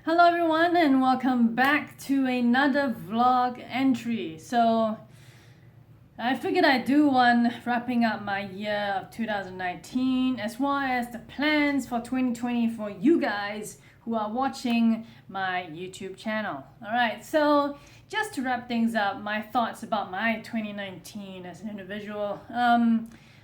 Hello everyone and welcome back to another vlog entry. So I figured I'd do one wrapping up my year of 2019 as well as the plans for 2020 for you guys who are watching my YouTube channel. Alright, so just to wrap things up, my thoughts about my 2019 as an individual.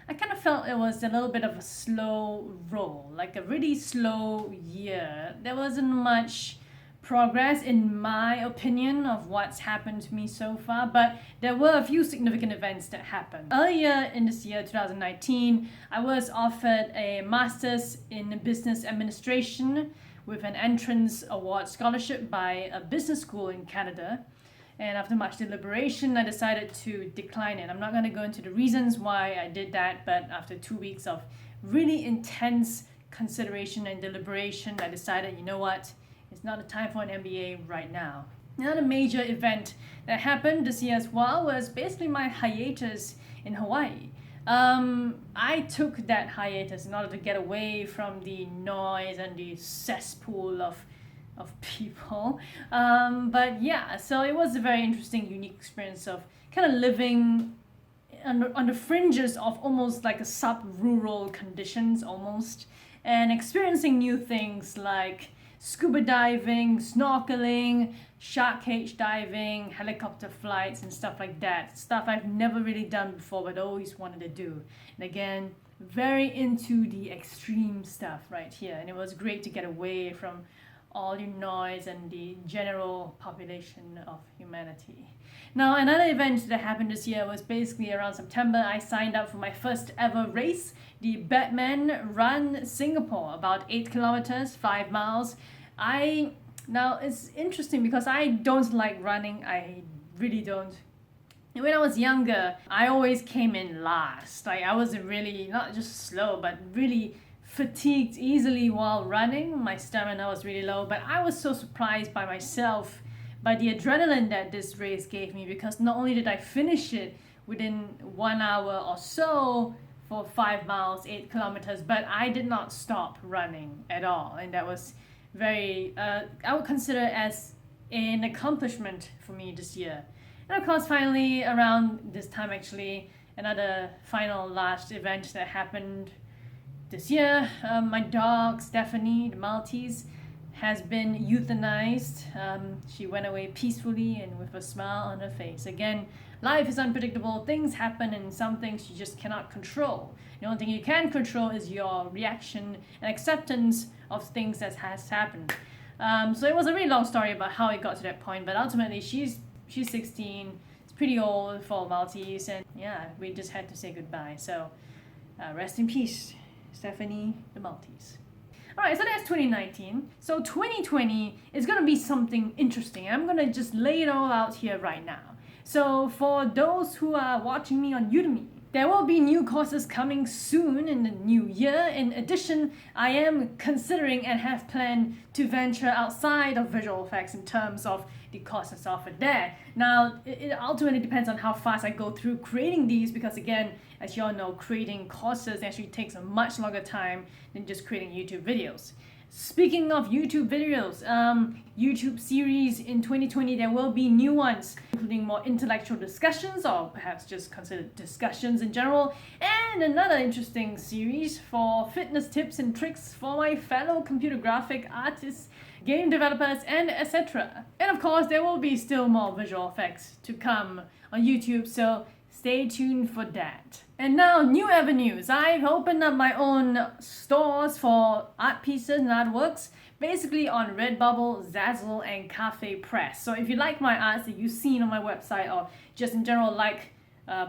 I kind of felt it was a little bit of a slow roll, like a really slow year. There wasn't much progress in my opinion of what's happened to me so far, but there were a few significant events that happened. Earlier in this year, 2019, I was offered a Master's in Business Administration with an Entrance Award scholarship by a business school in Canada. And after much deliberation, I decided to decline it. I'm not going to go into the reasons why I did that, but after 2 weeks of really intense consideration and deliberation, I decided, you know what, it's not the time for an MBA right now. Another major event that happened this year as well was basically my hiatus in Hawaii. I took that hiatus in order to get away from the noise and the cesspool of people, but yeah, so it was a very interesting, unique experience of kind of living on the fringes of almost like a sub-rural conditions almost, and experiencing new things like scuba diving, snorkeling, shark cage diving, helicopter flights and stuff like that. Stuff I've never really done before but always wanted to do. And again, very into the extreme stuff right here, and it was great to get away from all the noise and the general population of humanity. Now, another event that happened this year was basically around September. I signed up for my first ever race, the Batman Run Singapore, about 8 kilometers, 5 miles. Now it's interesting because I don't like running. I really don't. And when I was younger, I always came in last. Like, I wasn't really, not just slow, but really fatigued easily while running. My stamina was really low, but I was so surprised by myself, by the adrenaline that this race gave me, because not only did I finish it within 1 hour or so for 5 miles, 8 kilometers, but I did not stop running at all. And that was very, I would consider as an accomplishment for me this year. And of course, finally, around this time actually, another final last event that happened this year, my dog Stephanie, the Maltese, has been euthanized. She went away peacefully and with a smile on her face. Again, life is unpredictable. Things happen, and some things you just cannot control. The only thing you can control is your reaction and acceptance of things that has happened. So it was a really long story about how it got to that point, but ultimately she's 16. It's pretty old for Maltese, and yeah, we just had to say goodbye. So rest in peace, Stephanie the Maltese. Alright, so that's 2019. So 2020 is going to be something interesting. I'm going to just lay it all out here right now. So for those who are watching me on Udemy, there will be new courses coming soon in the new year. In addition, I am considering and have planned to venture outside of visual effects in terms of the courses offered there. Now, it ultimately depends on how fast I go through creating these, because again, as you all know, creating courses actually takes a much longer time than just creating YouTube videos. Speaking of YouTube videos, YouTube series in 2020, there will be new ones, including more intellectual discussions, or perhaps just considered discussions in general, and another interesting series for fitness tips and tricks for my fellow computer graphic artists, game developers, and etc. And of course, there will be still more visual effects to come on YouTube, so stay tuned for that. And now, new avenues. I've opened up my own stores for art pieces and artworks, basically on Redbubble, Zazzle, and Cafe Press. So if you like my arts that you've seen on my website, or just in general like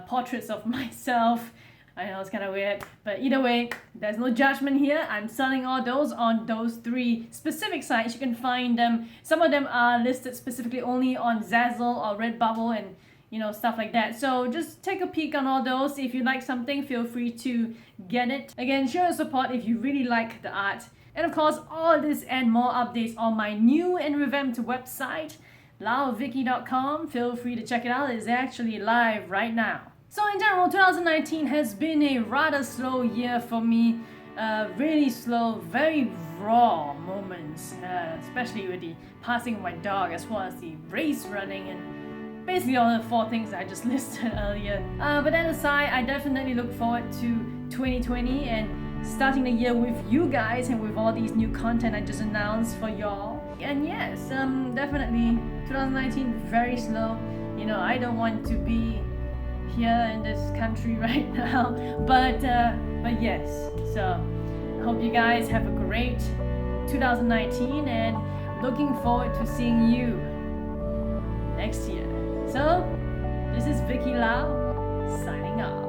portraits of myself, I know it's kind of weird, but either way, there's no judgment here. I'm selling all those on those 3 specific sites. You can find them. Some of them are listed specifically only on Zazzle or Redbubble and stuff like that. So just take a peek on all those. If you like something, feel free to get it. Again, show your support if you really like the art. And of course, all this and more updates on my new and revamped website, Vicki.com. Feel free to check it out. It's actually live right now. So in general, 2019 has been a rather slow year for me. really slow, very raw moments, especially with the passing of my dog, as well as the race running, and basically all the 4 things I just listed earlier. But that aside, I definitely look forward to 2020 and starting the year with you guys and with all these new content I just announced for y'all. And yes, definitely 2019 very slow. You know, I don't want to be here in this country right now, but yes. So hope you guys have a great 2019 and looking forward to seeing you next year. So this is Vicki Lau signing off.